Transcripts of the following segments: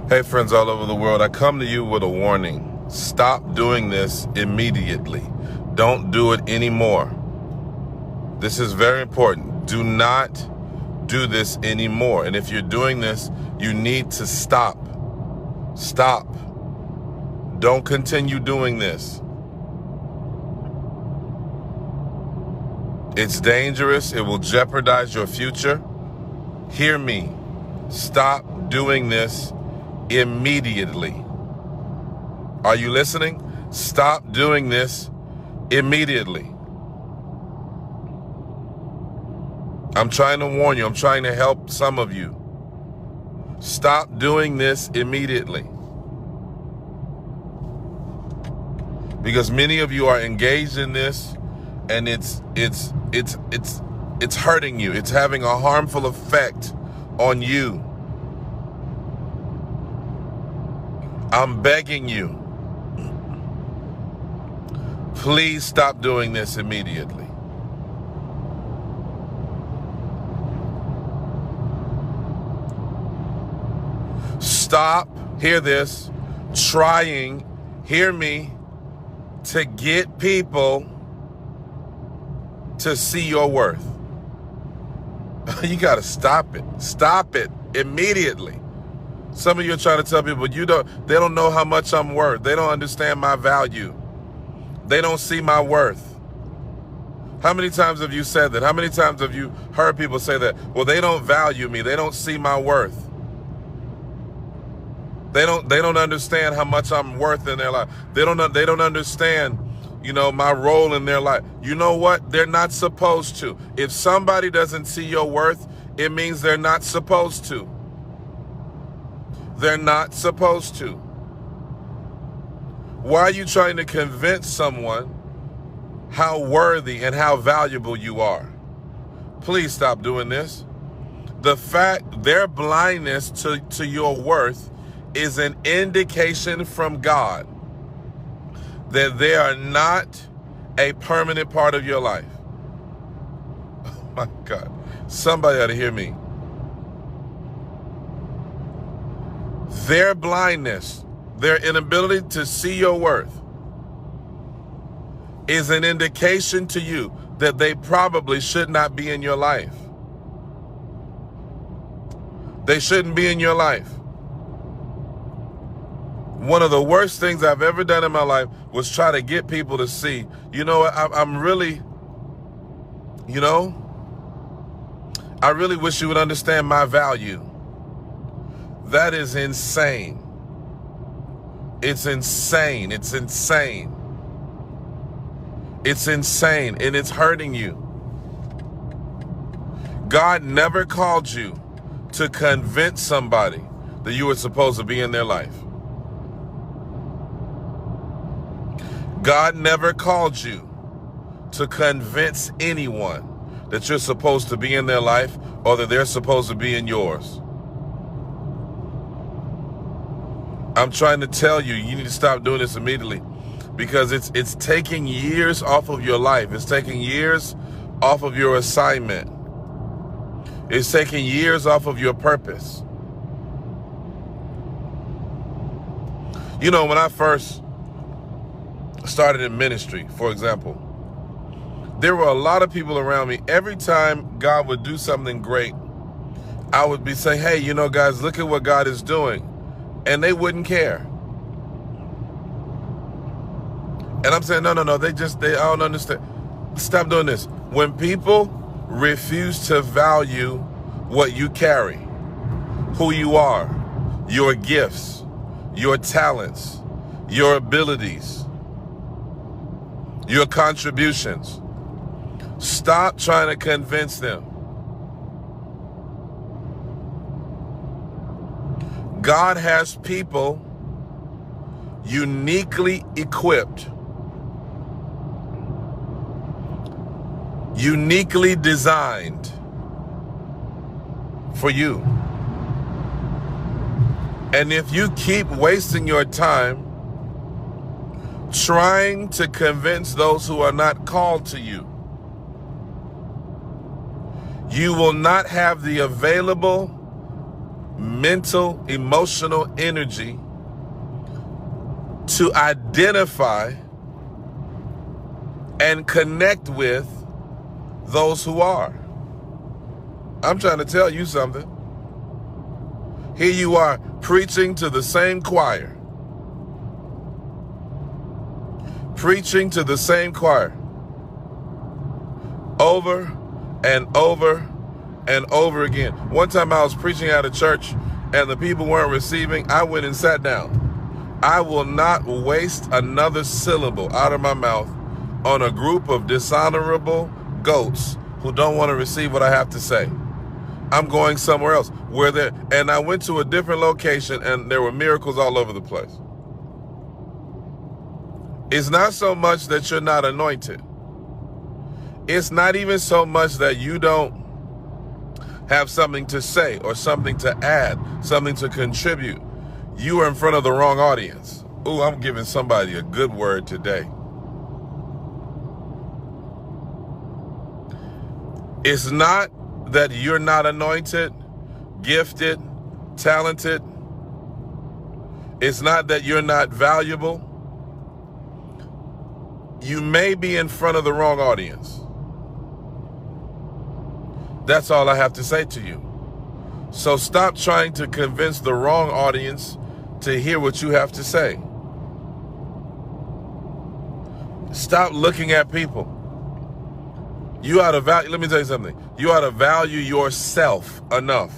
Hey friends all over the world, I come to you with a warning. Stop doing this immediately. Don't do it anymore. This is very important. Do not do this anymore. And if you're doing this, you need to stop. Stop. Don't continue doing this. It's dangerous. It will jeopardize your future. Hear me. Stop doing this immediately. Are you listening? Stop doing this immediately. I'm trying to warn you. I'm trying to help some of you. Stop doing this immediately. Because many of you are engaged in this and it's hurting you. It's having a harmful effect on you. I'm begging you, please stop doing this immediately. Stop, hear this, trying, hear me, to get people to see your worth. You got to stop it. Stop it immediately. Some of you are trying to tell people, they don't know how much I'm worth. They don't understand my value. They don't see my worth. How many times have you said that? How many times have you heard people say that? Well, they don't value me. They don't see my worth. They don't understand how much I'm worth in their life. They don't understand, my role in their life. You know what? They're not supposed to. If somebody doesn't see your worth, it means they're not supposed to. They're not supposed to. Why are you trying to convince someone how worthy and how valuable you are? Please stop doing this. Their blindness to your worth is an indication from God that they are not a permanent part of your life. Oh my God. Somebody ought to hear me. Their blindness, their inability to see your worth is an indication to you that they probably should not be in your life. They shouldn't be in your life. One of the worst things I've ever done in my life was try to get people to see, I'm really, I really wish you would understand my value. That is insane. It's insane. It's insane. It's insane, and it's hurting you. God never called you to convince somebody that you were supposed to be in their life. God never called you to convince anyone that you're supposed to be in their life or that they're supposed to be in yours. I'm trying to tell you, you need to stop doing this immediately because it's taking years off of your life. It's taking years off of your assignment. It's taking years off of your purpose. When I first started in ministry, for example, there were a lot of people around me. Every time God would do something great, I would be saying, hey, guys, look at what God is doing. And they wouldn't care. And I'm saying, no, I don't understand. Stop doing this. When people refuse to value what you carry, who you are, your gifts, your talents, your abilities, your contributions, stop trying to convince them. God has people uniquely equipped, uniquely designed for you. And if you keep wasting your time trying to convince those who are not called to you, you will not have the available mental, emotional energy to identify and connect with those who are. I'm trying to tell you something. Here you are preaching to the same choir. Preaching to the same choir. Over and over and over again. One time I was preaching at a church and the people weren't receiving. I went and sat down. I will not waste another syllable out of my mouth on a group of dishonorable goats who don't want to receive what I have to say. I'm going somewhere else. And I went to a different location and there were miracles all over the place. It's not so much that you're not anointed. It's not even so much that you don't have something to say or something to add, something to contribute. You are in front of the wrong audience. Ooh, I'm giving somebody a good word today. It's not that you're not anointed, gifted, talented. It's not that you're not valuable. You may be in front of the wrong audience. That's all I have to say to you. So stop trying to convince the wrong audience to hear what you have to say. Stop looking at people. You ought to value, let me tell you something. You ought to value yourself enough.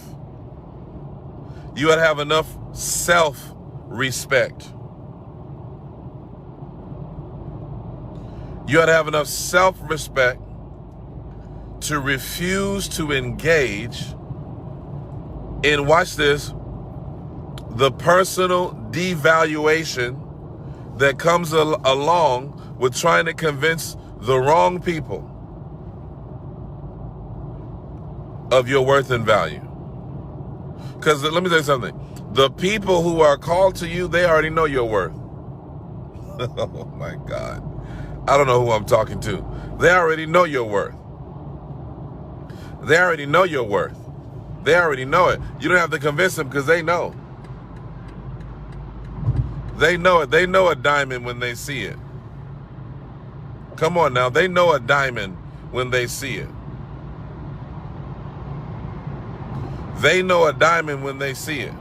You ought to have enough self-respect. You ought to have enough self-respect to refuse to engage in, watch this, the personal devaluation that comes along with trying to convince the wrong people of your worth and value. Because let me tell you something. The people who are called to you, they already know your worth. Oh my God. I don't know who I'm talking to. They already know your worth. They already know your worth. They already know it. You don't have to convince them because they know. They know it. They know a diamond when they see it. Come on now. They know a diamond when they see it. They know a diamond when they see it.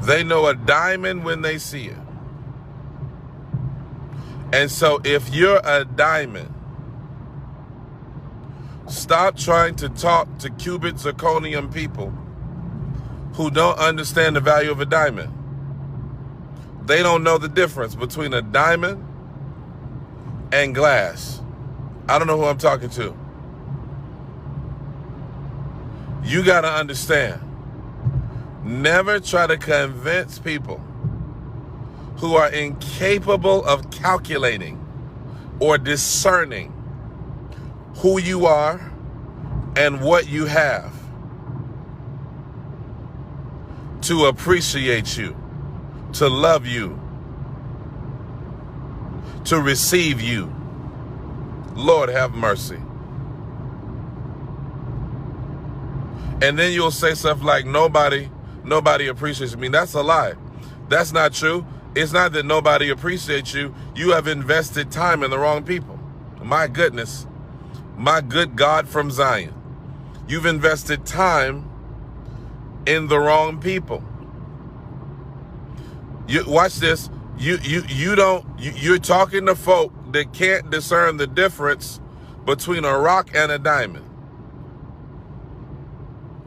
They know a diamond when they see it. And so if you're a diamond, stop trying to talk to cubic zirconium people who don't understand the value of a diamond. They don't know the difference between a diamond and glass. I don't know who I'm talking to. You got to understand. Never try to convince people who are incapable of calculating or discerning who you are and what you have to appreciate you, to love you, to receive you. Lord have mercy. And then you'll say stuff like, nobody appreciates me. That's a lie. That's not true. It's not that nobody appreciates you. You have invested time in the wrong people. My goodness. My good God from Zion. You've invested time in the wrong people. Watch this. You're talking to folk that can't discern the difference between a rock and a diamond.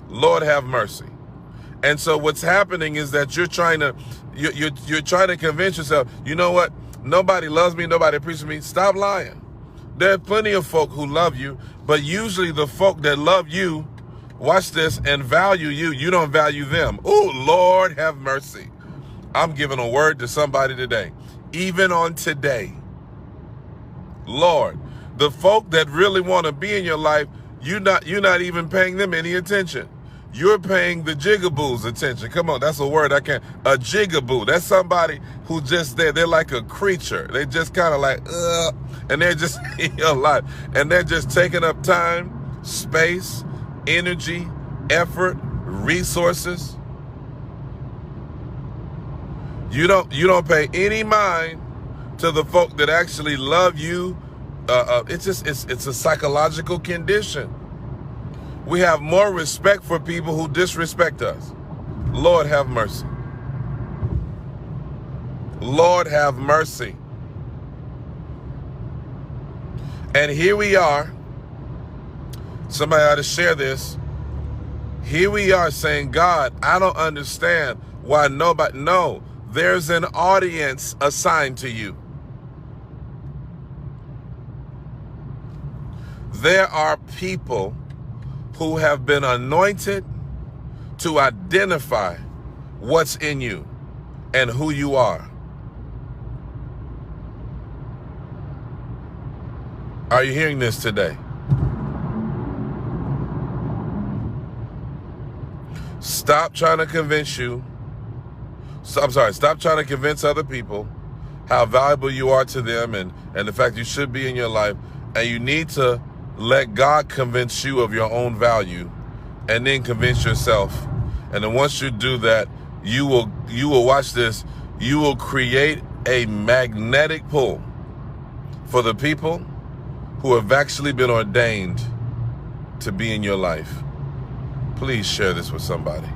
Lord have mercy. And so what's happening is that you're trying to convince yourself, you know what? Nobody loves me. Nobody appreciates me. Stop lying. There are plenty of folk who love you, but usually the folk that love you, watch this, and value you, you don't value them. Oh, Lord have mercy. I'm giving a word to somebody today. Even on today, Lord, the folk that really want to be in your life, you're not even paying them any attention. You're paying the jigaboos attention. Come on, that's a word I can't. A jigaboo. That's somebody who just there. They're like a creature. They just kind of like, and they're just in your life. And they're just taking up time, space, energy, effort, resources. You don't pay any mind to the folk that actually love you. It's a psychological condition. We have more respect for people who disrespect us. Lord have mercy. Lord have mercy. And here we are. Somebody ought to share this. Here we are saying, God, I don't understand why nobody. No, there's an audience assigned to you. There are people who have been anointed to identify what's in you and who you are. Are you hearing this today? Stop trying to convince you. Stop trying to convince other people how valuable you are to them and the fact you should be in your life. And you need to let God convince you of your own value and then convince yourself. And then once you do that, you will watch this. You will create a magnetic pull for the people who have actually been ordained to be in your life. Please share this with somebody.